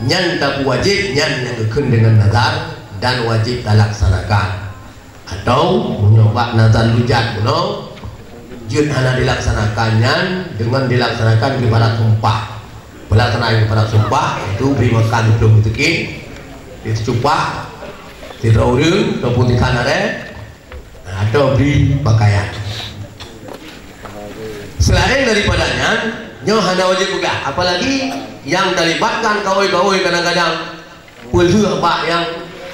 nyan tak wajib nyan yang gekun dengan nazar dan wajib dilaksanakan. Atau menyoba nazar lujat kuno jud hana dilaksanakannya dengan dilaksanakan ibarat sumpah. Pelaksanaan ibarat sumpah itu beri makan belum dikin, dicupah, dirawurin, ataupun dikanare, atau beri pakaian. Selain daripadanya, nyo hana wajib juga. Apalagi yang dilibatkan kawai-kawai kadang-kadang pulhu apa yang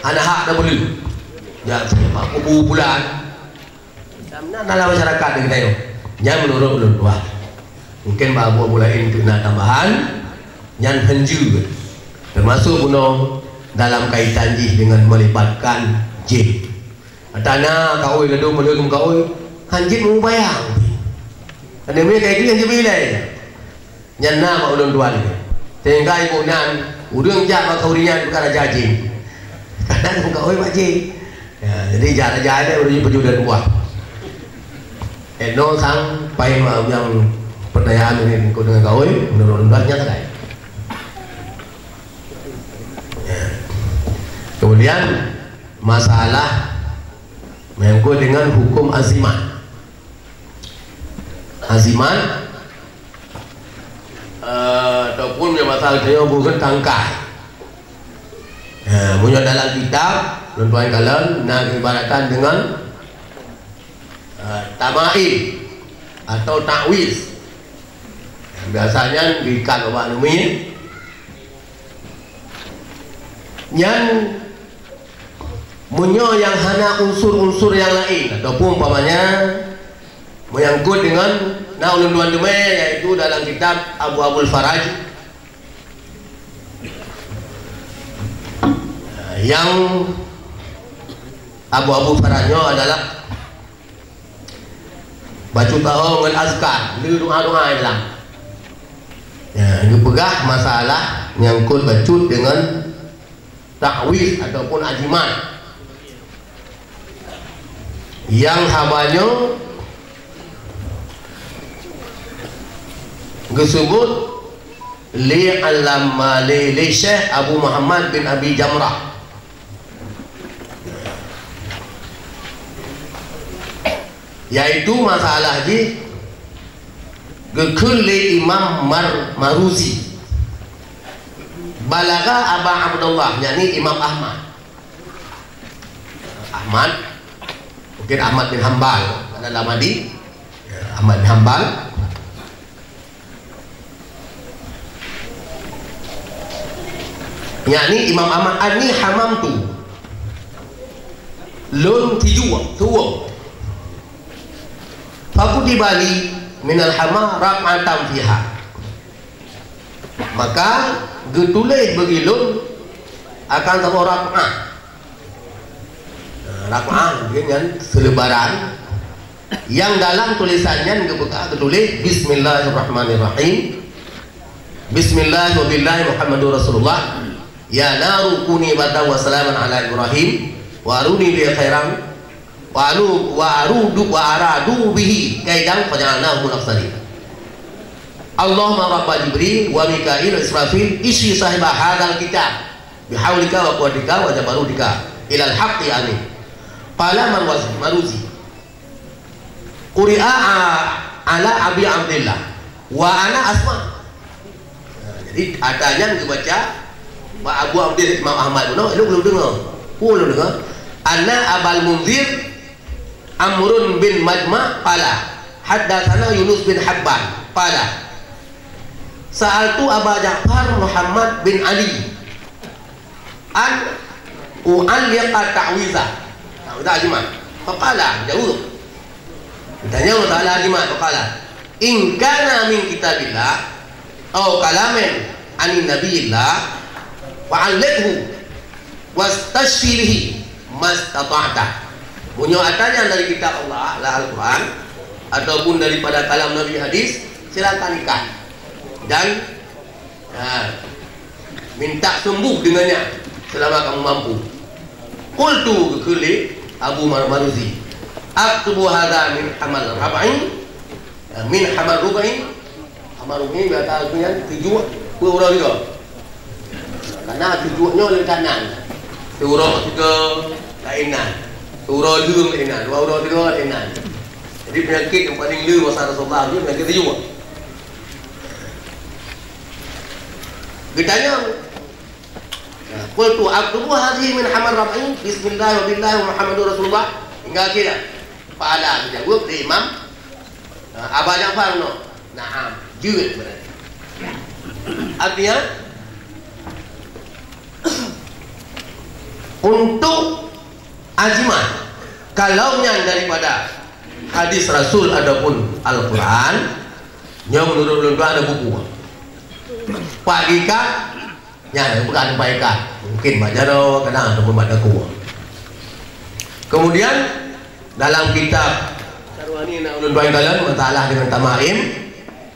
hana hak dah perlu. Ya, apa kubu bulan. Dalam masyarakat kita itu, yang menurut ulun wah, mungkin bahawa mulain kena tambahan, yang henju, termasuk kuno dalam kaitan jih dengan melibatkan jin. Atana kawai ledu melugum kawai, hanjin mau bayang. Ada mereka itu yang jebilai, yang nama ulun tuan ini. Sehingga ibu nan, udang jat kaurian perkara jajing. Kadang kawai macam. Ya, jadi jalan-jalan dia udah perjudian buah. No sampai yang pertanyaan ini kau dengan kau menurut-menurutnya tak. Ya. Kemudian masalah menyangkut dengan hukum azimat. Azimat ataupun masalah dia bukan tangkai. Punya dalam kitab tuan-tuan kalian nak ibaratkan dengan tamaim atau takwiz. Biasanya diikat obat numin yang munyo yang hana unsur-unsur yang lain ataupun umpamanya menyangkut dengan ulun tuan dume, yaitu dalam kitab Abu Abul Faraj yang Abu Farajnya adalah baca tahu dengan azkar, doa-doa dalam. Ya, ini pegah masalah nyangkut bacut dengan takwiz ataupun ajimat yang habanya disebut li Syekh Abu Muhammad bin Abi Jamrah. Yaitu masalah di gekuli Imam Maruzi balaga Aba Abdullah, yakni Imam Ahmad mungkin Ahmad bin Hambal ada lama di Ahmad bin Hambal yakni Imam Ahmad ani hamam tu lun tuwa Faku di Bali minal hama rak'atan fiha, maka getuleh begilun akan sama rak'ah dengan selebaran yang dalam tulisannya getuleh Bismillahirrahmanirrahim, Bismillah wa billahi Muhammadur Rasulullah, ya naru kuni bata wa salaman ala Ibrahim wa aruni li khairan wa aradu bihi kaidan faja'alnahu munasarin. Allahumma rabba Jibril wa Mikail wa Israfil isi sahibah hadal kitab bihaulika wa quwwatika wa jabarudika ilal haqqi amin. Pala Maruzi quri'a ala Abi Abdillah wa ana asma. Jadi adanya dibaca Pak Abu Abdillah Imam Ahmad lu belum dengar. Belum dengar. Anna Abal Munzir Amrun bin Majma' qala haddatsana Yunus bin Habban qala sa'altu Aba Ja'far Muhammad bin Ali an u'alliqa ta'wiza ajimat faqala jauh ditanya Allah Ta'ala ajimat faqala in kana min kitabillah aw kalamin anin nabiyillah fa'alliqhu wastashfilihi mastata'ta. Punya atanya dari kitab Allah lah Al-Quran ataupun daripada kalam Nabi hadis, silakan ikat dan minta sembuh dengannya selama kamu mampu. Qultu kekuli Abu Maruzi aktubu hadha min hamal rab'in min hamal rubain. Hamal rubain berkata artinya 7 kurang juga karena tujuannya oleh kanan. Urut 3 lainan, urut 2 lainan, 2 urut 3 lainan. Jadi penyakit yang paling leu masa Rasulullah itu penyakit jiwa. Ditanya, qultu aktubu hadhihi min hamal rab'i bismillah wa billah wa muhammadur rasulullah hingga akhirnya. Pada dijawab oleh Imam Abu Ja'far no. Naam, jeut berarti. Artinya untuk ajiman kalau yang daripada hadis Rasul adapun Al-Quran yang menurut ada buku pagi kan ya bukan baikkan mungkin baca do kadang ataupun baca kuah. Kemudian dalam kitab Sarwani Naulun Doain Kalian masalah dengan tamaim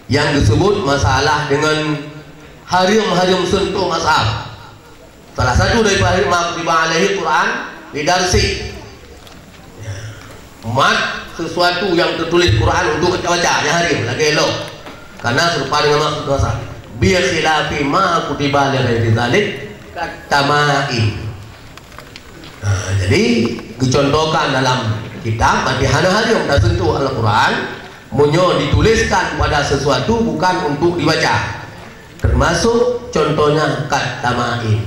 yang disebut masalah dengan harim-harim sentuh mazhab. Salah satu daripada maktiba alaihi Quran didarsi mat sesuatu yang tertulis Quran untuk baca yang harim lagi elok karena serupa dengan maksud dosa bi khilafi ma kutiba alaihi dzalik tamaim. Jadi dicontohkan dalam kitab mati harim dan sentuh Al-Quran munyo dituliskan pada sesuatu bukan untuk dibaca, termasuk contohnya kat tamaim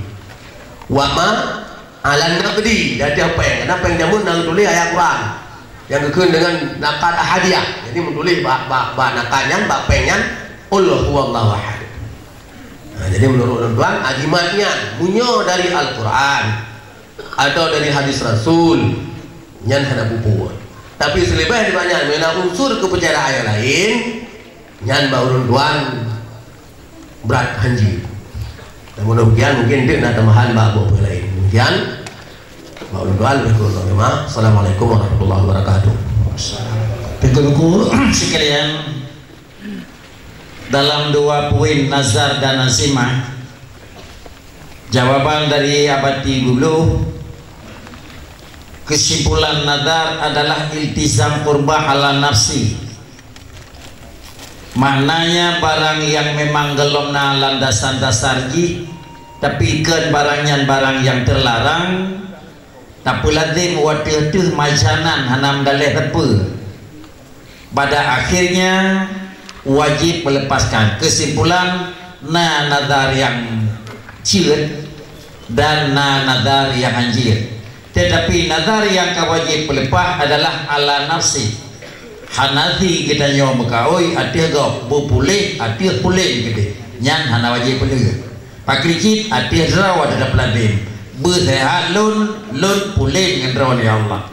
wama alan nabdi. Jadi apa yang jamun nang tulis ayat Quran yang dikeun dengan nakad ahadiyah, jadi menulis ba nakanyan ba penyan qul huwallahu ahad. Jadi menurut tuan ajimatnya munyo dari Al-Quran atau dari hadis Rasul nyan hana buku. Tapi selebih banyak mena unsur kepercayaan lain nyan baurun tuan berat hanji. Namun demikian mungkin dia nak tambahan bab lain. Demikian baurun tuan berkurang. Assalamualaikum warahmatullahi wabarakatuh. Teguh sekalian, dalam 2 poin nazar dan azimah, jawaban dari Abadi dulu, kesimpulan nazar adalah iltizam qurbah ala nafsi. Maknanya barang yang memang gelomna landasan dasarji, tapi kan barangnya barang yang terlarang, tapi lazim watih majanan hanam dalih tepe. Pada akhirnya wajib melepaskan. Kesimpulan na nazar yang ciut dan na nazar yang anjir. Tetapi nazar yang kawajib melepas adalah ala nafsi. Hanathi kita nyawa mekaoi atih gop bupulih atih pulih gitu. Nyan hana wajib pulih. Pakricit atih rawat ada peladim. Bersehat lun pulih dengan rawan ya Allah.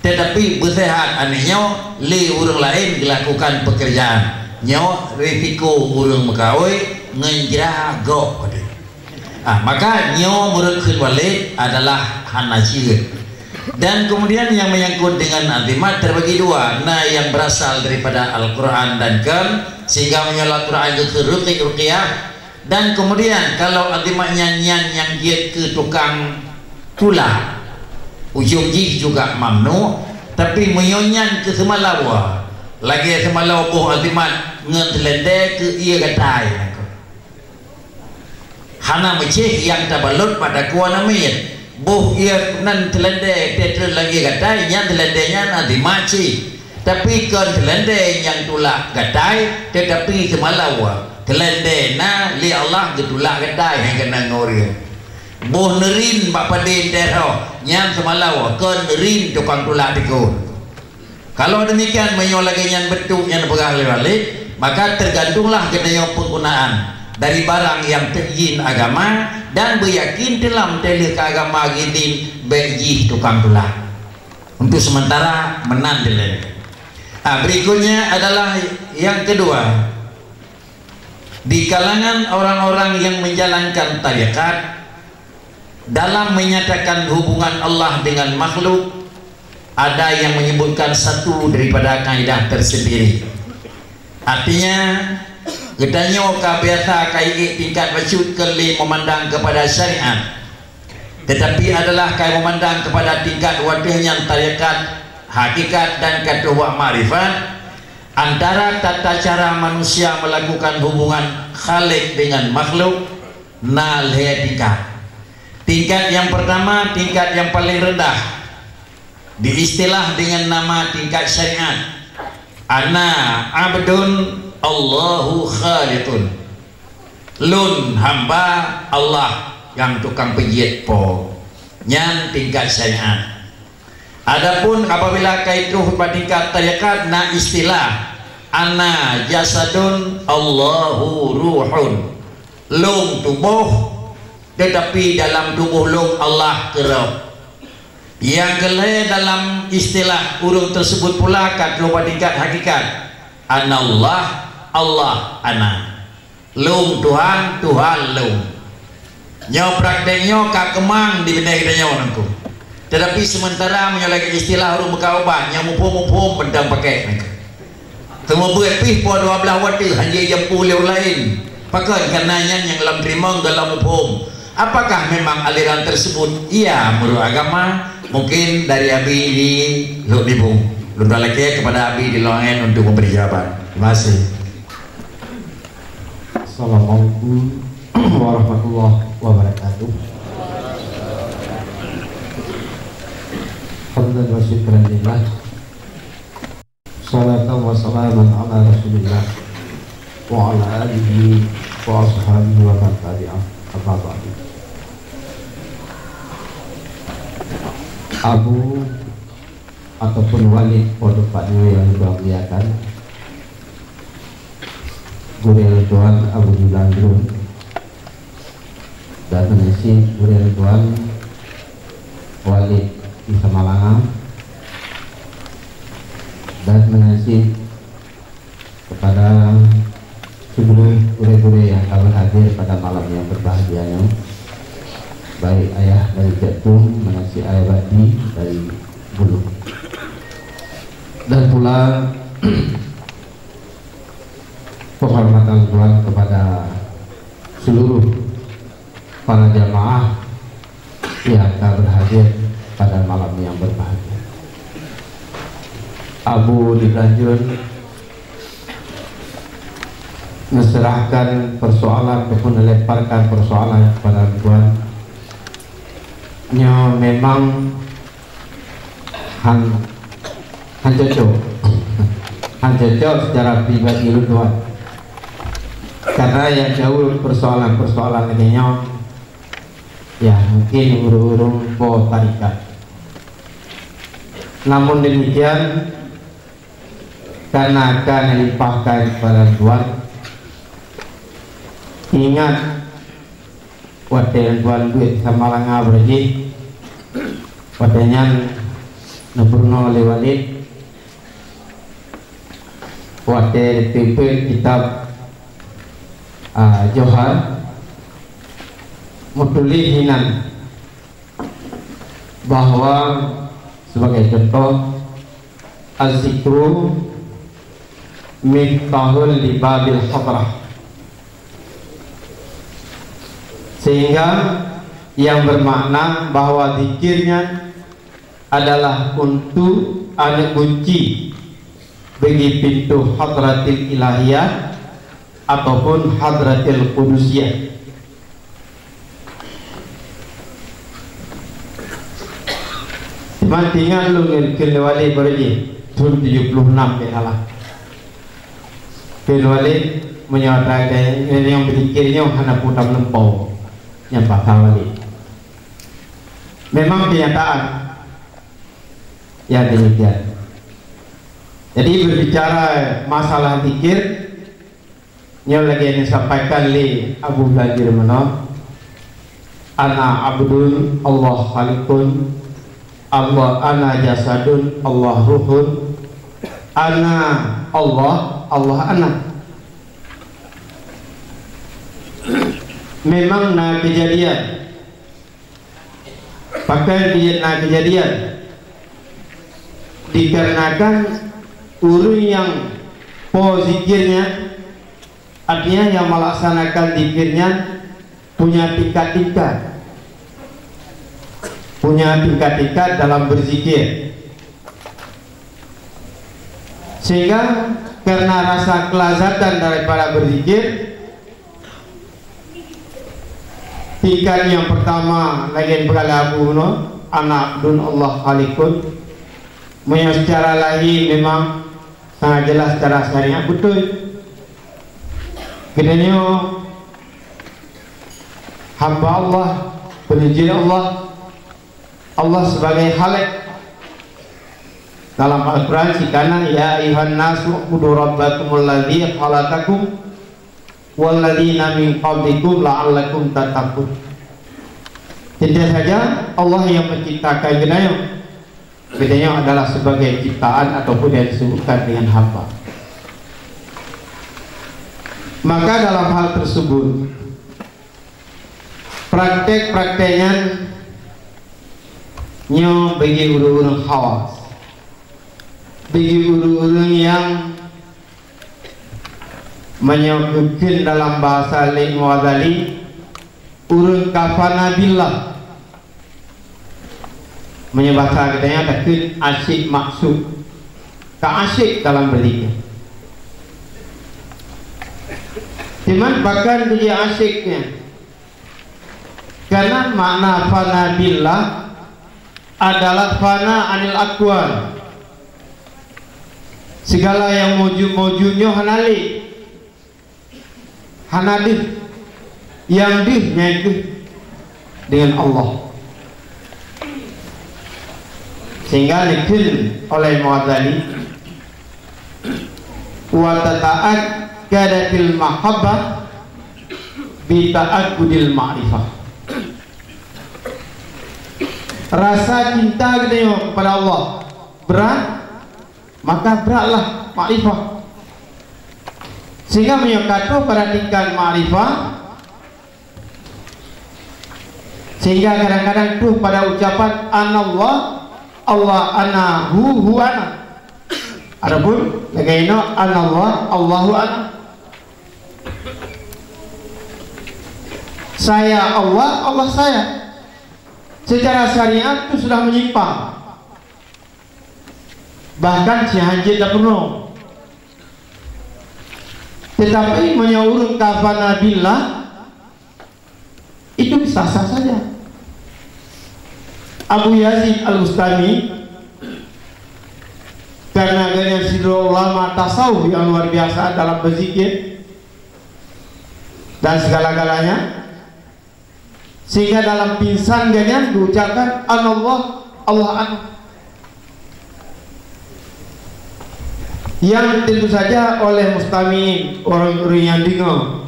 Tetapi bersehat anehnya le urang lain dilakukan pekerjaan. Nyawa risiko urang mekaoi ngenjrah gop. Maka nyawa merekhut balik adalah hanajir. Dan kemudian yang menyangkut dengan azimat terbagi 2. Nah yang berasal daripada Al-Quran dan Qur'an sehingga menyala Quran ke ruqyah. Dan kemudian kalau azimatnya nyan yang dia ke tukang tulah ujung jih juga mamnu, tapi menyonyan ke semalawa lagi semalawa boh azimat ngentelende ke ia gatai hana meceh yang tabalut pada kuana mit boh ia nan telende tetre lagi gatai nyan telendenya nanti maci, tapi kan telende yang tulah gatai tetapi semalawa telende na li Allah getulak gatai yang kena ngori boh nerin bapa den terho nyan semalawa kan nerin tukang tulah dikun. Kalau demikian menyo lagi nyan betul nyan pegang balik, maka tergantunglah kenanya penggunaan dari barang yang terizin agama dan beryakin dalam tele agama gini beji tukang tulah untuk sementara menandel. Berikutnya adalah yang kedua, di kalangan orang-orang yang menjalankan tarekat dalam menyatakan hubungan Allah dengan makhluk ada yang menyebutkan satu daripada kaidah tersendiri. Artinya gedanya biasa kai tingkat wajud keli memandang kepada syariat, tetapi adalah kai memandang kepada tingkat wadahnya tarekat hakikat dan kedua ma'rifat antara tata cara manusia melakukan hubungan khalik dengan makhluk nal tingkat. Tingkat yang pertama, tingkat yang paling rendah, diistilah dengan nama tingkat syariat. Ana abdun Allahu khaliqun. Lun hamba Allah yang tukang pijit po. Nyan tingkat syariat. Adapun apabila kaitu tingkat tarikat na istilah ana jasadun Allahu ruhun. Lung tubuh, tetapi dalam tubuh lung Allah kerap. Yang kelai dalam istilah urung tersebut pula kata tingkat hakikat ana Allah, Allah ana. Lung Tuhan, Tuhan lung. Nyaw prakteknya kak kemang di benda kita nyaw nangku. Tetapi sementara menyalakan istilah urung berkauban yang mumpung bendang pakai mereka. Semua berpih po 12 waktu hanya jampu leu lain. Pakai kenanya yang dalam terima dalam mumpung. Apakah memang aliran tersebut? Iya, menurut agama mungkin dari Abi di Luk Dibung. Lupa lagi kepada Abi di Longen untuk memberi jawaban. Terima kasih. Assalamualaikum warahmatullahi wabarakatuh. Hamdan wa syukran lillah. Salatan wa salaman ala Rasulillah wa ala alihi wa ashabihi wa man tabi'ah. Amma ba'du. Abu ataupun Walid pondok Pak Nyo yang dimuliakan, Guru Tuan Abu Dilandrun dan mengisi Guru Tuan Walid di Samalanga dan mengisi kepada seluruh guru-guru yang telah hadir pada malam yang berbahagia ini, baik ayah dari Jatung, mengasi ayah Badi dari Bulu, dan pula penghormatan Tuhan kepada seluruh para jamaah yang telah berhadir pada malam yang berbahagia. Abu Dilanjurun menserahkan persoalan ataupun melemparkan persoalan kepada Tuhan. Nya memang han cocok secara pribadi Tuhan, karena yang jauh persoalan ini ya mungkin urung po tarikat. Namun demikian, karena akan dilimpahkan kepada Tuhan, ingat wadah Tuhan duit sama langa berji wadahnya Nubruno oleh Walid wadah pimpin kitab Johar mutulihinan, bahwa sebagai contoh az-zikru miftahul libabil hadrah, sehingga yang bermakna bahwa zikirnya adalah untuk anak kunci bagi pintu hadratil ilahiyah ataupun hadratil qudusiyah. Tinggal lu ngil wali berji tahun 76 kehalah. Kil wali menyatakan yang berzikirnya hanya putam lempau yang bakal wali. Memang kenyataan ya demikian. Jadi berbicara masalah zikir yang lagi disampaikan oleh Abu Bajir Mano, ana abdun Allah khaliqun, Allah ana jasadun Allah ruhun, ana Allah Allah ana. Memang na kejadian pakai dia na kejadian dikarenakan urun yang zikirnya, artinya yang melaksanakan zikirnya punya tingkat-tingkat dalam berzikir, sehingga karena rasa kelazatan daripada berzikir tingkat yang pertama lagi berlaku anak dun Allah khalikun yang secara lahir memang sangat jelas secara syariat betul. Kedanya hamba Allah, penunjuk Allah, Allah sebagai khalik. Dalam Al-Quran sikana ya ayuhan nasu ubudu rabbakumul ladzi khalaqakum walladzina min qablikum la'allakum tattaqun. Tidak saja Allah yang menciptakan bedanya, bedanya adalah sebagai ciptaan ataupun yang disebutkan dengan hamba. Maka dalam hal tersebut praktek-prakteknya bagi urung-urung khawas, bagi urung-urung yang menyebutkan dalam bahasa Al-Mu'adzali urung kafana billah, menyebutkan katanya takut asyik maksud keasyik dalam berzikir. Cuman bahkan dia asyiknya karena makna fana billah adalah fana anil akwal, segala yang mujud-mujudnya hanali hanadih, yang dihnya itu dengan Allah, sehingga dikin oleh Mu'adzali wa tata'at kadatil mahabbah bi ta'akkudil ma'rifah. Rasa cinta kita kepada Allah berat, maka beratlah ma'rifah, sehingga menyokatu perhatikan ma'rifah, sehingga kadang-kadang tuh pada ucapan anallah, Allah ana hu ana, adapun bagaimana anallah Allahu ana, saya Allah, Allah saya. Secara syariat itu sudah menyimpang, bahkan si haji tak perlu. Tetapi menyaurun kafana billah itu sah-sah saja. Abu Yazid Al-Bustami karena dengan sidro ulama tasawuf yang luar biasa dalam berzikir dan segala-galanya, sehingga dalam pingsan dia diucapkan anallah, Allah an, yang tentu saja oleh mustamiin, orang-orang yang dengar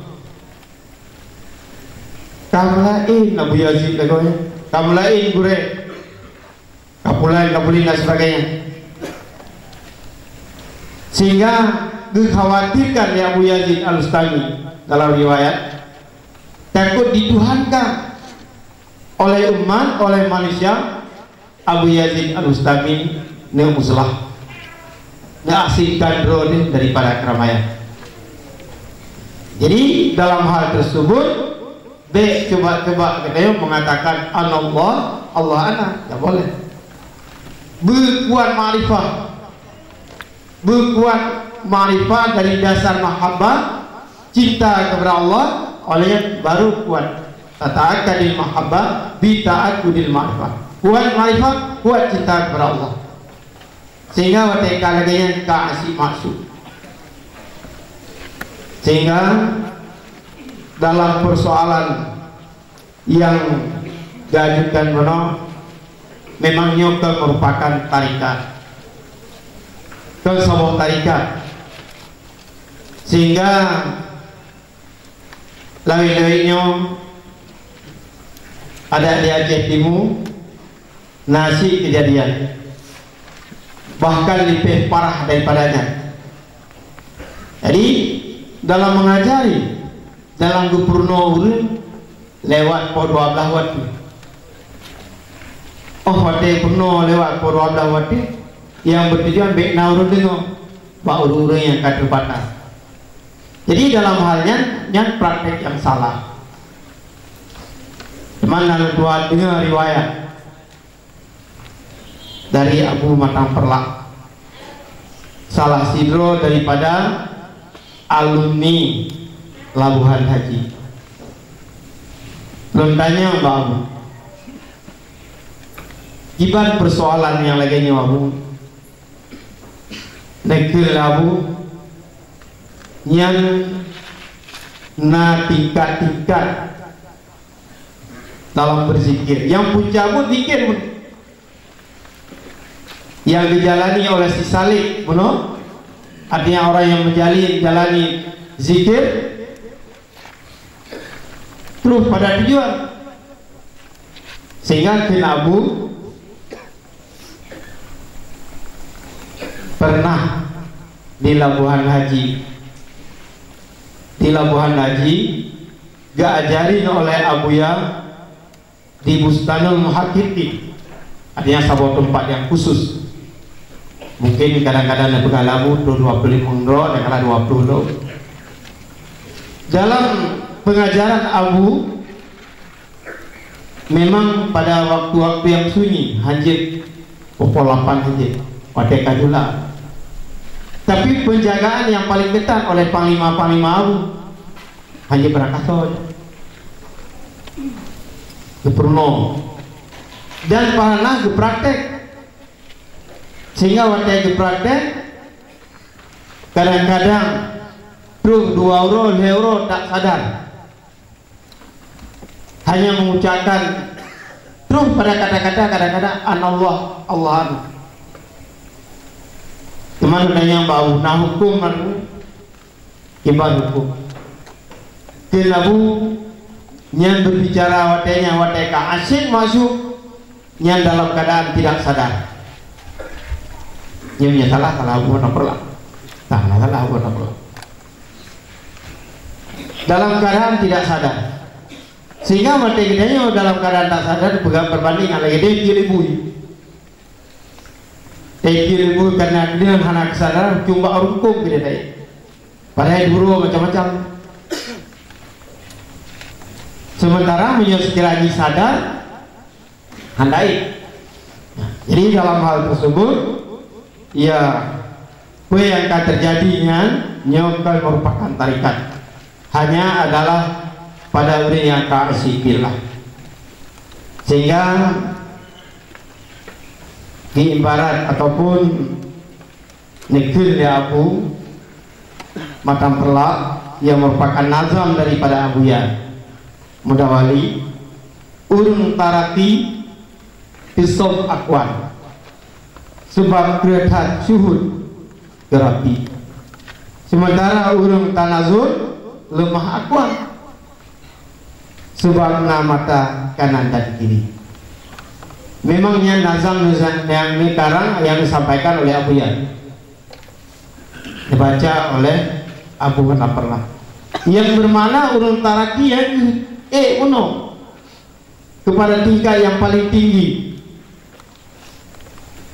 kamulain Abu Yazid lagunya, kamulain gure kapulin dan sebagainya, sehingga dikhawatirkan ya Abu Yazid Al-Bustami dalam riwayat takut dituhankan oleh umat, oleh manusia. Abu Yazid Al-Bustami ne muslah ne asingkan drone daripada keramaian. Jadi dalam hal tersebut coba kita mengatakan anallah, Allah ana, tak boleh. Berkuat ma'rifah dari dasar mahabbah, cinta kepada Allah, olehnya baru kuat tata'akkadil mahabbah bi ta'akkudil ma'rifah. Kuat ma'rifah, kuat cinta kepada Allah, sehingga wateika lagi kasih maksud. Sehingga dalam persoalan yang diajukan memang nyata merupakan tarikat, sebuah tarikat, sehingga lain-lainnya ada di Aceh Timur nasi kejadian, bahkan lebih parah daripadanya. Jadi dalam mengajari, dalam gubernur lewat podo ablah wati, wati penuh lewat podo ablah wati yang bertujuan baik naurun dengan urun yang terbatas. Jadi dalam halnya yang praktek yang salah. Teman lalu tuan dengar riwayat dari Abu Matang Perlak, salah sidro daripada alumni Labuhan Haji. Belum tanya Mbak Abu. Iban persoalan yang lagi nyawa negeri Abu yang na tingkat-tingkat dalam berzikir. Yang puncak pun zikir pun. Yang dijalani oleh si salik, benar? Artinya orang yang menjalani zikir terus pada tujuan, sehingga Kin Abu pernah di Labuhan Haji gak ajarin oleh Abuya di Bustanul Muhaqqiqin, artinya sebuah tempat yang khusus. Mungkin kadang-kadang ada pengalaman 25 euro, kadang-kadang 20 euro. Dalam pengajaran Abu memang pada waktu-waktu yang sunyi, hanjit pukul 8 hanjit, wadai kadula. Tapi penjagaan yang paling ketat oleh panglima-panglima Abu hanya berangkat Gepurno dan pernah gepraktek, sehingga waktu gepraktek kadang-kadang terus 2 euro, 5 euro tak sadar, hanya mengucapkan terus pada kata-kata kadang-kadang anallah, Allah. Teman tanya bau nah hukum ibadah hukum Abu yang berbicara wateka asyik masuk yang dalam keadaan tidak sadar. Yang salah kalau Abu nak perlah. Salah Abu nak perlah. Dalam keadaan tidak sadar. Sehingga mati gedenya dalam keadaan tak sadar pegang perbandingan lagi dia kiribu. Kiribu karena dia anak kesadaran cuma hukum dia tadi. Padahal guru macam-macam. Sementara sekiranya sadar handai. Jadi dalam hal tersebut ya kue yang akan terjadinya nyokal merupakan tarikat, hanya adalah pada uri yang kasikilah, sehingga di ibarat ataupun negeri Abu Matam Perlak yang merupakan nazam daripada Abuya Mudawali urung taraki pisof akwan sebab kereta syuhud gerapi, sementara urung tanazul lemah akwan sebab mata kanan dan kiri. Memangnya nazam yang ini karang yang disampaikan oleh Abuya, dibaca oleh Abu Hanaperlah, yang bermakna urung taraki yang uno kepada tingkat yang paling tinggi.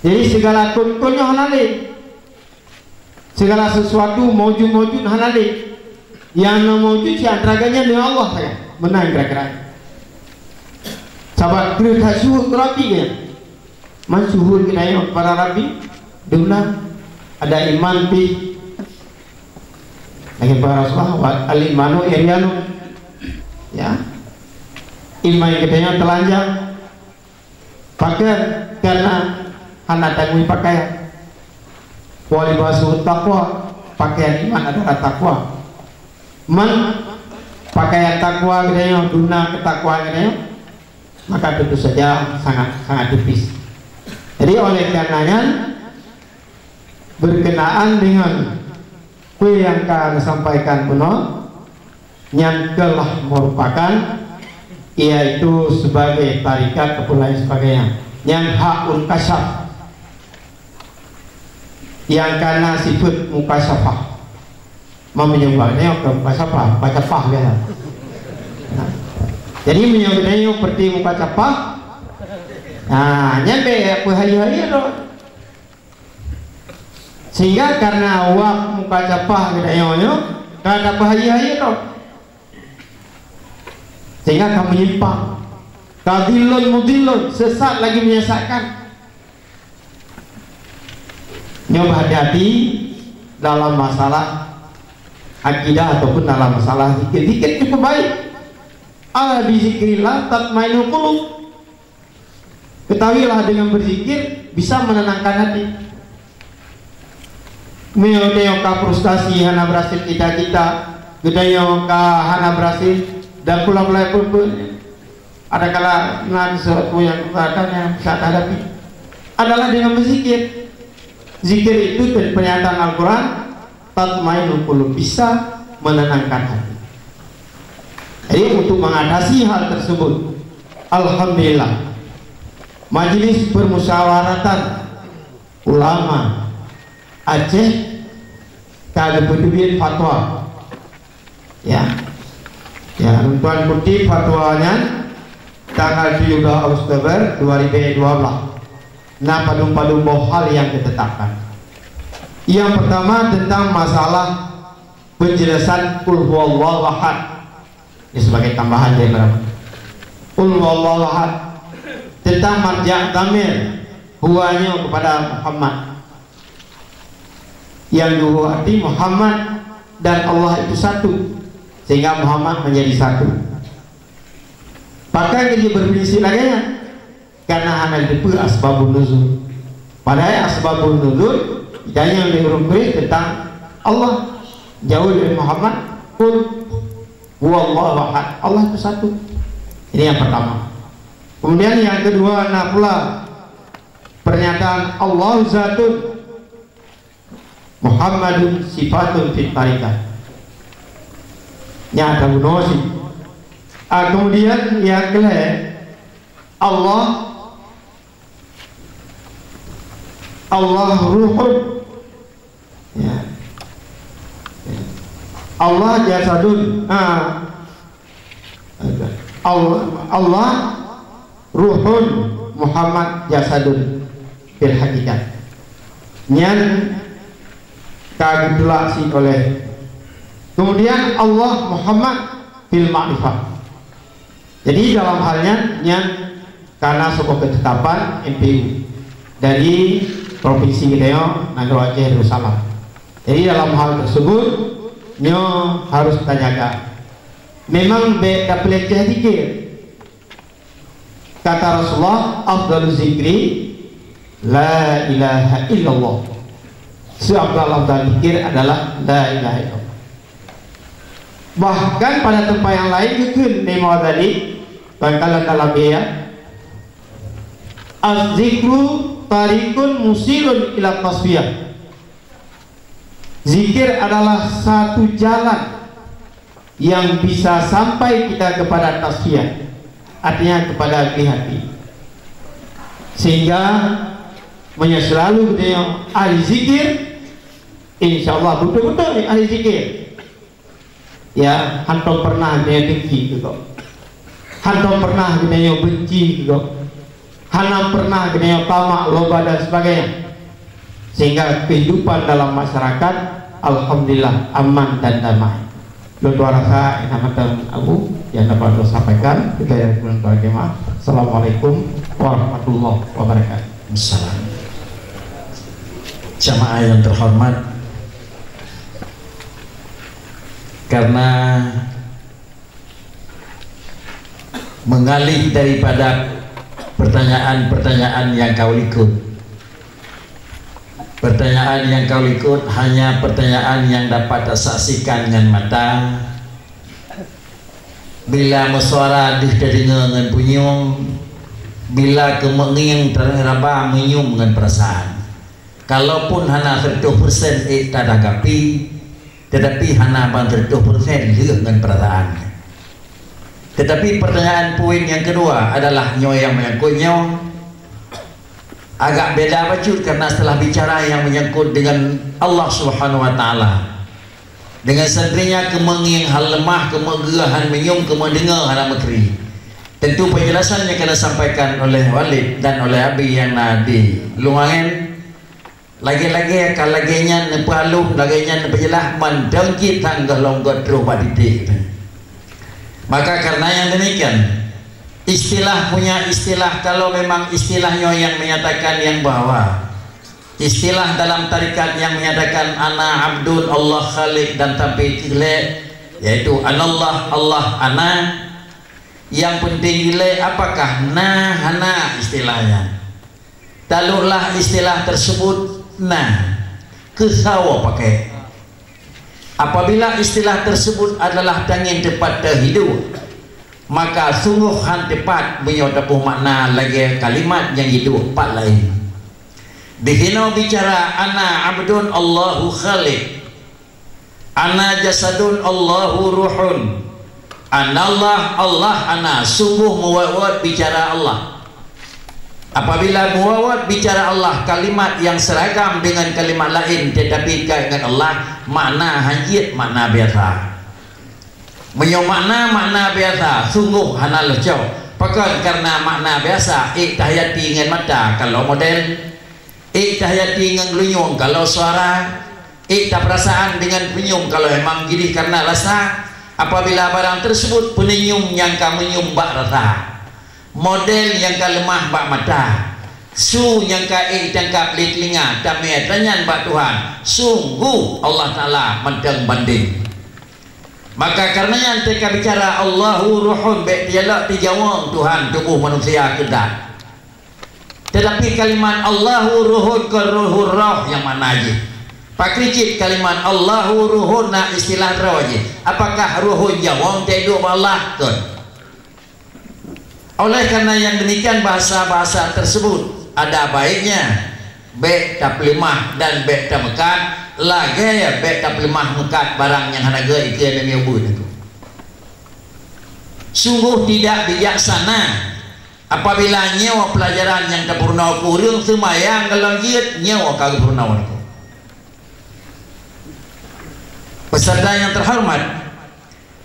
Jadi segala kunnya hanale, segala sesuatu mewujud hanale, yang mewujud si antaranya dengan Allah saya menang kira-kira. Sahabat kerja syuhur terapi ya, mansyuhur kita yang para rabi, dimana ada iman di lagi para sahabat al-imanu iryanu ya, iman kitanya telanjang pakaian karena anak tanggung pakaian, wali basu takwa, pakaian iman adalah takwa, pakaian takwa kitanya guna ketakwaan kitanya, maka tentu saja sangat tipis. Jadi oleh karenanya berkenaan dengan kue yang akan disampaikan penuh yang telah merupakan yaitu sebagai tarikat ataupun lain sebagainya yang hakun kasyaf, yang karena sifat mukasyafah menyebabnya ke mukasyafah ya. Jadi menyebabnya seperti mukasyafah, nah nyampe hari-hari itu, sehingga karena awak mukasyafah kita nyonya karena hari-hari itu, sehingga kamu menyimpang, kadilun mudilun, sesat lagi menyesatkan. Nyoba hati-hati dalam masalah akidah ataupun dalam masalah dikit-dikit cukup baik. ala bizikrillah tatmainul qulub. Ketahuilah dengan berzikir bisa menenangkan hati. Meo ka frustasi hana berhasil kita gedayo ka hana berhasil dan pula-pula pun ada kala dengan sesuatu yang yang bisa hadapi adalah dengan berzikir. Zikir itu dari pernyataan Al-Quran, tatmainul qulub, bisa menenangkan hati. Jadi untuk mengatasi hal tersebut, alhamdulillah, majelis permusyawaratan ulama Aceh kagak peduli fatwa, ya, tuan kutip fatwanya tanggal 17 Oktober 2012. Nah, padung-padung hal yang ditetapkan. Yang pertama tentang masalah penjelasan qul huwallahu ahad. Ini sebagai tambahan dari berapa? Qul huwallahu ahad tentang marja' dhamir huwanya kepada Muhammad. Yang arti Muhammad dan Allah itu satu, sehingga Muhammad menjadi satu. Bahkan dia berprinsip lagi karena anak itu asbabun nuzul. Padahal asbabun nuzul yang diurungkan tentang Allah jauh dari Muhammad. Qul huwallahu ahad, Allah itu satu. Ini yang pertama. Kemudian yang kedua, nah pula pernyataan Allah zatun Muhammadun sifatun fit tariqah. Nyata bunosi. Kemudian yang kedua, Allah ruhun, ya. Allah jasadun, Allah ruhun, Muhammad jasadun bil hakikat. Nyan kagedulasi oleh. Kemudian Allah Muhammad bil ma'rifah. Jadi dalam halnya nyan karena sebuah ketetapan MPU dari Provinsi Gedeo Nagro Aceh Darussalam. Jadi dalam hal tersebut nyo harus kita jaga. Memang beda pelecehan dikir. Kata Rasulullah, afdalul zikri la ilaha illallah. Seabdal zikir adalah la ilaha illallah. Bahkan pada tempat yang lain mungkin Imam Ghazali bakalan dalam dia az-zikru tarikun musilun ila tasbiyah. Zikir adalah satu jalan yang bisa sampai kita kepada tasbiyah, artinya kepada hati. Sehingga selalu beliau ahli zikir, insyaallah betul-betul ahli zikir. Ya, hantu pernah dia dengki gitu, hantu pernah dia benci gitu, hantu pernah dia tamak, loba dan sebagainya. Sehingga kehidupan dalam masyarakat alhamdulillah aman dan damai. Dua rasa inamatan Abu yang dapat saya sampaikan kita yang berjamaah. Assalamualaikum warahmatullahi wabarakatuh. Assalam. Jamaah yang terhormat, karena mengalih daripada pertanyaan-pertanyaan yang kau ikut, pertanyaan yang kau ikut hanya pertanyaan yang dapat disaksikan dengan mata. Bila musyawarah didengar dengan punyung, bila kemenging teraba menyum dengan perasaan. Kalaupun hana 30% tadagapi, tetapi hana 30% dengan perasaan. Tetapi pertanyaan poin yang kedua adalah nyo yang menyangkut nyo agak beda bacut, karena setelah bicara yang menyangkut dengan Allah Subhanahu wa taala, dengan sendirinya kemenging hal lemah, kemegerahan menyum, kemendengar hal mekri. Tentu penjelasannya kena sampaikan oleh Walid dan oleh Abi yang nadi luangan. Lagi-lagi kalaginya nepalu, laginya nepajelah mendengki tanggal longgot roba didik. Maka karena yang demikian, istilah punya istilah, kalau memang istilahnya yang menyatakan yang bahwa istilah dalam tarikat yang menyatakan ana abdun Allah khaliq dan tapi yaitu anallah Allah ana, Yang penting nilai apakah hana istilahnya. Talulah istilah tersebut kesawa pakai. Apabila istilah tersebut adalah tangin tepat terhidup, maka sungguh tepat menyotapuh makna lagi kalimat yang hidup pak lain. Dihino bicara ana abdun Allahu khaliq, ana jasadun Allahu ruhun, anallah Allah ana, sungguh muwawad bicara Allah. Apabila muwawad bicara Allah kalimat yang seragam dengan kalimat lain tetapi kait dengan Allah, makna hajit makna biasa. Makna biasa sungguh hana lecok. Pakai karena makna biasa tahiyati dengan mata kalau model, tahiyati dengan lunyung kalau suara, perasaan dengan penyum kalau memang gini karena rasa. Apabila barang tersebut penyum yang kamu menyum bak rasa, model yang ka lemah bak mata, su yang ka tangkap li telinga, tamai tanyan bak Tuhan, sungguh Allah Ta'ala mendeng banding. Maka karenanya mereka bicara Allahu ruhun, baik dialog dijawab Tuhan tubuh manusia kedak. Tetapi kalimat Allahu ruhun ke ruhur roh yang mana aja? Pak Kricit kalimat Allahu ruhun na istilah roh aja. Apakah ruhun jawab tidur Allah ke? Oleh karena yang demikian bahasa-bahasa tersebut ada baiknya baik tak lemah dan baik tak mekat, lagi ya baik tak lemah mekat barang yang harga ikan dan nyebut itu. Sungguh tidak bijaksana apabila nyawa pelajaran yang tak purna kurang semayang kalau giat nyawa kagak purna itu. Peserta yang terhormat,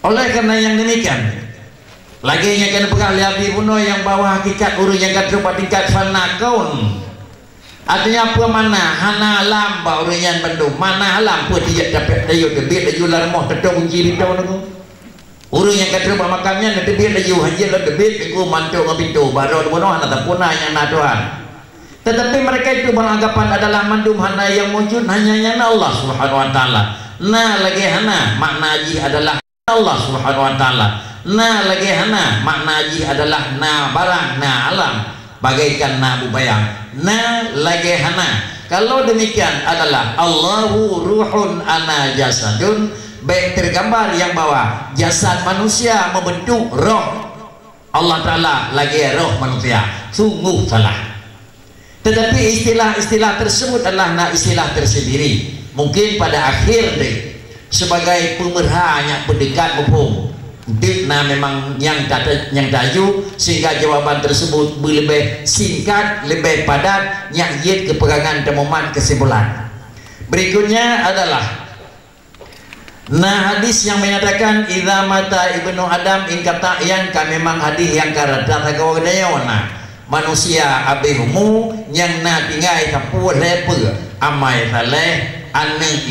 oleh karena yang demikian lagi yang kena pegang lihat puno yang bawah hakikat urus yang kata rupa tingkat fana kaun. Artinya apa mana hana alam ba urus yang bandung mana alam pun tidak dapat dayu debit dayu larmoh tetong ciri tahu naku. Urus yang kata rupa makamnya nak debit dayu haji lah debit aku mantu ngapintu baru puno hana tapuna yang naduan. Tetapi mereka itu beranggapan adalah mandum hana yang wujud hanya Allah Subhanahu Wa Taala. Nah lagi hana makna haji adalah Allah Subhanahu Wa Taala. Nah lagi hana makna haji adalah barang alam bagaikan bubayang. Nah lagi hana kalau demikian adalah Allahu ruhun ana jasadun, baik tergambar yang bawah jasad manusia membentuk roh Allah Ta'ala lagi roh manusia, sungguh salah. Tetapi istilah-istilah tersebut adalah istilah tersendiri. Mungkin pada akhir deh sebagai pemerhanya pendekat hukum Dikna memang yang tajuk sehingga jawaban tersebut lebih singkat, lebih padat, nyakit kepegangan temuman kesimpulan. Berikutnya adalah hadis yang menyatakan idza mata ibnu adam in kata yang memang hadis yang karata tagawana manusia abihumu yang tinggal kapur lepe amai saleh anak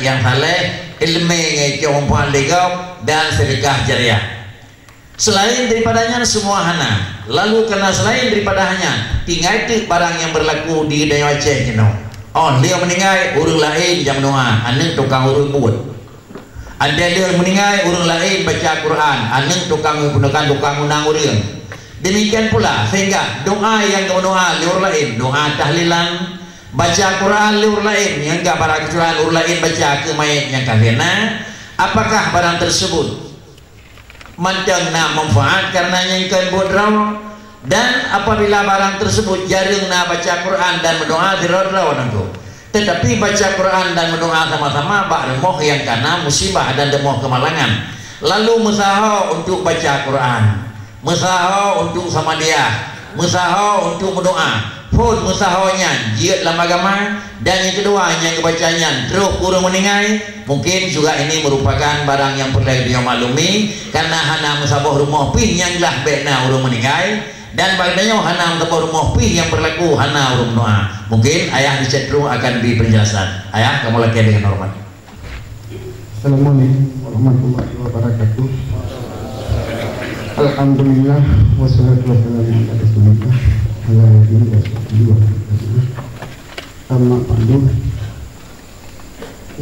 yang saleh ilmu ngejong palegau dan sedekah jariah. Selain daripadanya semua hana. Lalu karena selain daripada hanya tinggal itu barang yang berlaku di daerah Aceh dia meninggal urang lain jam doa, anak tukang urang buat. Ada dia meninggal urang lain baca Quran, anak tukang undang urang. Demikian pula sehingga doa yang doa liur lain, doa tahlilan, baca Quran liur lain yang enggak barang kecuali liur lain baca ke mayat yang kagena. Apakah barang tersebut mandangna manfaat karena yang buat raw, dan apabila barang tersebut jarang baca Quran dan mendoa tidak raw nangku. Tetapi baca Quran dan mendoa sama-sama bak remoh yang karena musibah dan demoh kemalangan. Lalu musaha untuk baca Quran, musaha untuk sama dia, musaha untuk mendoa. Pun musahawanya jiat dalam agama, dan yang kedua yang kebacanya terus kurang meninggal. Mungkin juga ini merupakan barang yang perlu dia maklumi karena hana musabah rumah pih yang lah bekna urung meninggal, dan bagiannya hana musabah rumah pih yang berlaku hana urung doa. Mungkin ayah dicetru akan di penjelasan. Ayah kamu lagi dengan hormat. Assalamualaikum warahmatullahi wabarakatuh. Alhamdulillah wassalatu wassalamu ala rasulillah. Sama pandu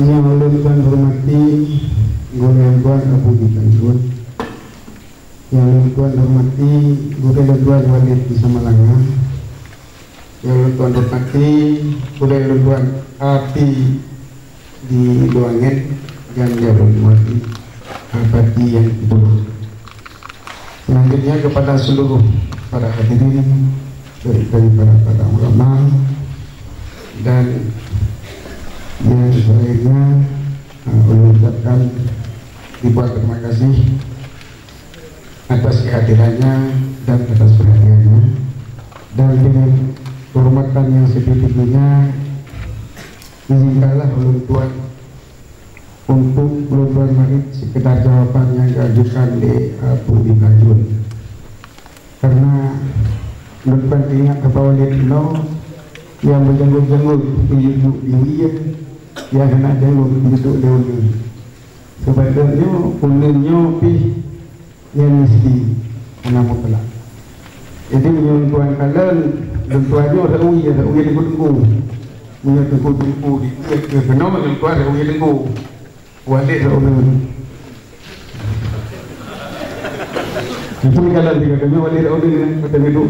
yang ulun dan hormati golongan Abu Ditanjun Yang Tuan hormati Guru Tuan Walid di Samalanga, yang Tuan hormati Guru Tuan Ati di Luangen, dan yang hormati Abadi yang itu. Selanjutnya kepada seluruh para hadirin daripada para ulama dan yang lainnya, mengucapkan ribuan terima kasih atas kehadirannya dan atas perhatiannya, dan dengan kehormatan yang setinggi-tingginya izinkanlah ulun Tuan untuk ulun Tuan Marit sekedar jawaban yang diajukan di Abu Ibajun, karena ulun Tuan ingat bahwa Walid yang berjenggot-jenggot ibu yang kena jenggot duduk di ulun sebenarnya ulunnya pi yang mesti anak mutlak. Jadi yang Tuan kalian dan tuannya ada uya tengku punya tengku di ke kenapa yang Tuan ada uya tengku Walid ada ulun itu kalau tiga kami Walid ada ulun kata itu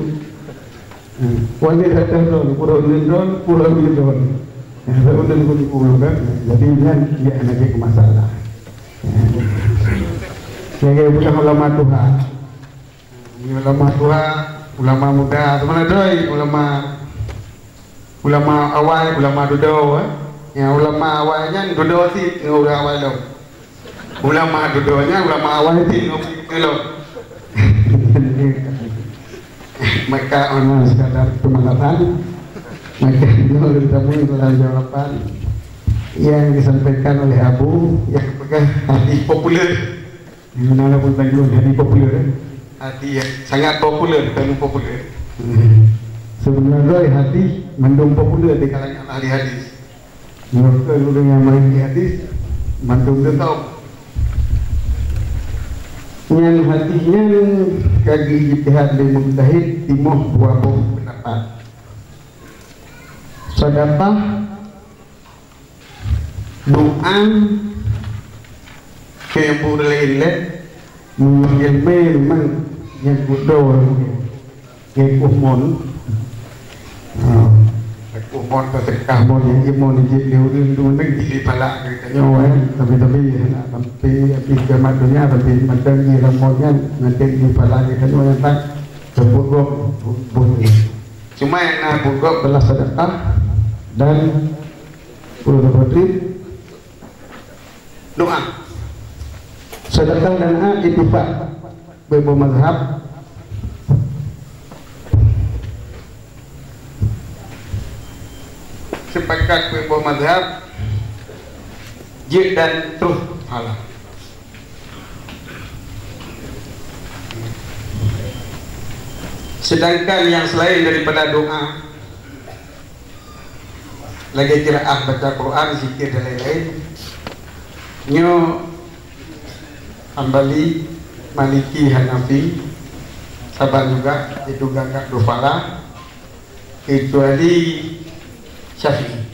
Walid ada ulun pura ulun pura ulun ada ulun ulun kan, jadi dia anaknya ke masalah. Sebagai bukan ulama Tuhan, ulama Tuhan, ulama muda, teman doi, ulama awal, ulama dodo, yang ulama awalnya dodo sih, udah awal dong. Ulama dodonya, ulama awal sih, nggak mereka orang sekadar pemanasan, mereka itu temui dalam jawaban yang disampaikan oleh Abu yang pegang hati populer. Mana pun Tanjung jadi populer, hati yang sangat populer, bukan populer. Sebenarnya hati mendung populer di kalangan ahli hadis. Mereka dulu yang main di hadis, mendung dia tahu. Yang hatinya kaki ijtihad li mujtahid timuh dua pendapat. Sedekah, doa, kayak boleh menjelma memang yang bodoh yang umon umon tertekah mon yang imon jadi diurun di palak kita nyawa tapi kematnya tapi macam ni ramonnya nanti di palak kita nyawa tak terbogok boleh cuma yang nak bogok belas sedekah dan doa. Sedekah dan doa ittifaq beberapa mazhab sepakat beberapa mazhab jid dan terus halal. Sedangkan yang selain daripada doa lagi qiraah baca Quran, zikir dan lain-lain, nyo Hambali, Maliki, Hanafi, sabar juga itu gagak dufala, kecuali Syafi'i.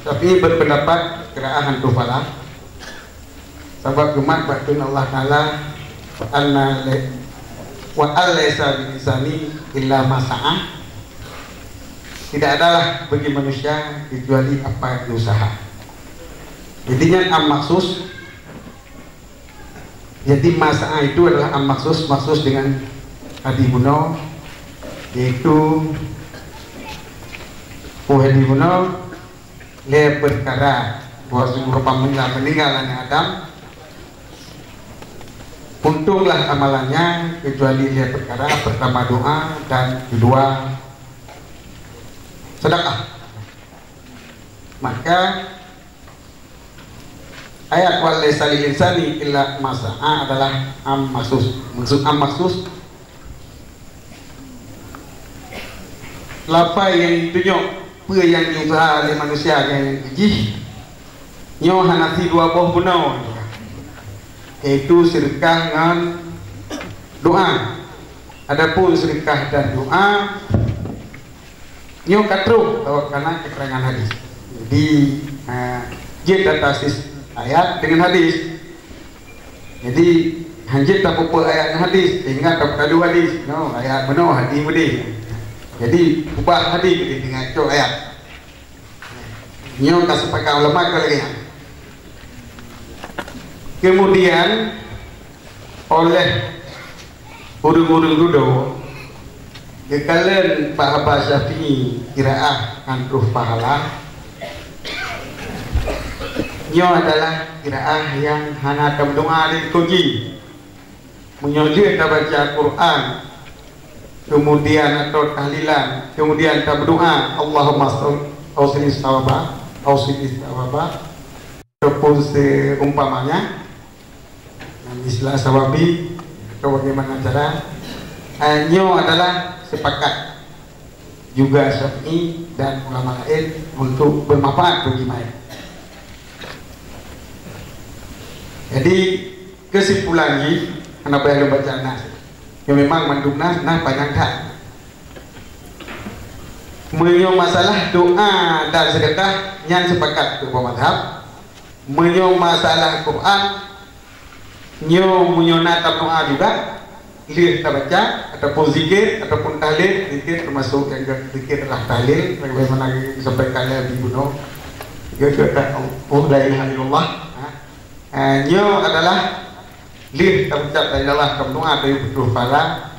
Syafi'i berpendapat keraan dufala, sebab gemat batun Allah Taala wa alaysa bilisani illa masa'ah. Tidak adalah bagi manusia kecuali apa yang usaha. Jadinya maksus. Jadi masa'ah itu adalah maksus dengan hadi buno, yaitu hadi buno le perkara bahwa sungguh meninggalannya Adam, untunglah amalannya kecuali le perkara pertama doa dan kedua sedekah. Maka ayat wal laisa lil insani illa ma sa'a adalah maksus. Maksud maksus lapa yang tunjuk apa yang diusaha oleh manusia yang gigih nyo hanasi dua buah punau, yaitu sedekah dengan doa. Adapun sedekah dan doa nyo katru karena keterangan hadis. Jadi jid atas ayat dengan hadis. Jadi hanjit tak apa ayat hadis, ingat tak kadu hadis, no ayat benar hadis boleh. Jadi ubah hadis dengan cok ayat. Nyo kasepakat ulama ke lagi. Kemudian oleh urung-urung dudo kekalian Pak Abbas Syafi'i kiraah antruh pahala. Nyo adalah kiraah yang hana berdoa dan koji menyojir tak baca Quran, kemudian atau tahlilan, kemudian tak berdoa Allahumma awsini sawaba ataupun seumpamanya istilah sawabi atau bagaimana cara. Nyo adalah sepakat juga Syafi'i dan ulama lain untuk bermanfaat bagi mayat. Jadi kesimpulannya kenapa yang baca nas yang memang mandub nas panjang tak menyo masalah doa dan sedekah yang sepakat ke madhab, menyo masalah Quran menyo nata doa juga lihat baca ataupun zikir ataupun tahlil. Zikir termasuk yang zikir adalah tahlil bagaimana disampaikan oleh Ibu Noh juga la ilaha illallah. Nyo adalah lih terucap dari Allah berdoa dari betul pala.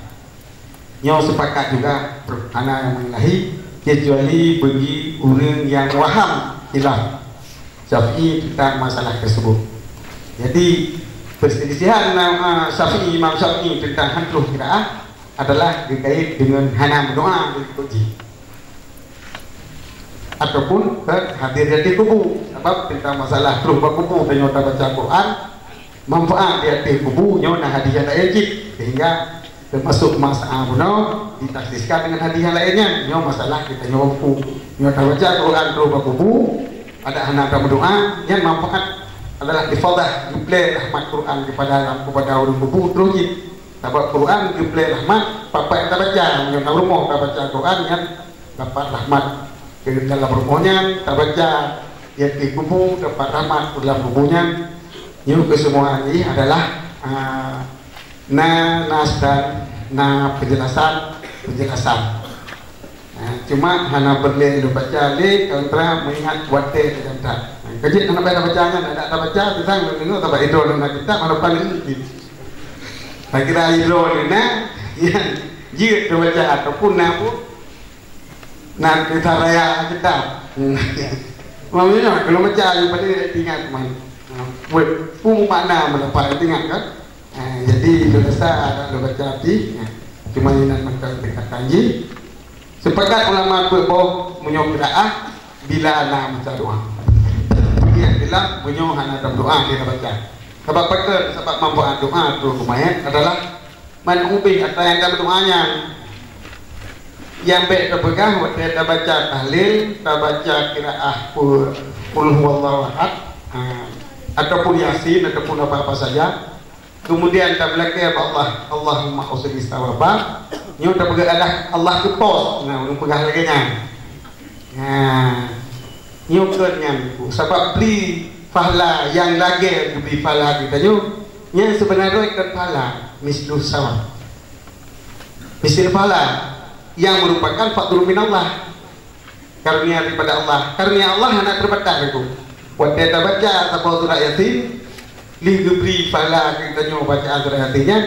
Nyo sepakat juga anak yang mengelahi kecuali bagi orang yang waham hilaf Syafi'i tentang masalah tersebut. Jadi perselisihan Syafi'i, Imam Syafi'i tentang hantruh kiraah adalah terkait dengan hana berdoa dari koji ataupun hadir di kubu. Sebab tentang masalah terus berkubu dan nyata baca Quran manfaat di kubu nyona hadiah lain sehingga termasuk masalah benar ditaksiskan dengan hadiah lainnya. Nyo masalah kita nyopu nyata baca Quran terus berkubu ada anak berdoa yang manfaat adalah ifadah diplay rahmat Quran kepada orang kubu terus sebab Quran diplay rahmat apa yang kita baca nyata rumah kita baca Quran yang dapat rahmat ke dalam rumahnya, tak baca yang di kubu dapat rahmat dalam kubunya. Ini kesemua ini adalah nas dan penjelasan. Cuma hana berle baca le kontra mengingat wate dan tak. Kejit nak bacanya tak baca tentang tengok tak idol nak kita mana paling ini. Tak kira idol ni yang jika baca ataupun napu nak kita raya kita. Maksudnya kalau baca you pada ingat main. Buat pun makna mendapat ingat kan. Jadi dosa ada baca hati. Cuma ini nak katakan ji. Sepakat ulama berboh menyok qiraah bila ana baca doa. Yang bilang menyok ana dalam doa kita baca. Sebab pakar sebab manfaat doa tu lumayan adalah menubih atau yang dalam doanya. Yang baik terpegang waktu kita baca tahlil, kita baca qiraah qul huwallahu ahad ataupun yasin ataupun apa-apa saja. Kemudian kita belakang Allah Allahumma usri istawaba. Nyo kita pegang Allah ke pos. Nah, ulun pegang lagi nya. Nyo kenyan sebab beli pahala yang lagi beli pahala kita nyo. Yang sebenarnya ikat pahala mislu sawab. Misal pahala yang merupakan faktur min Allah, karunia daripada Allah. Karunia Allah anak terbatas itu. Waktu kita baca atau surah Yasin, li diberi pahala kita nyoba baca surah Yasinnya,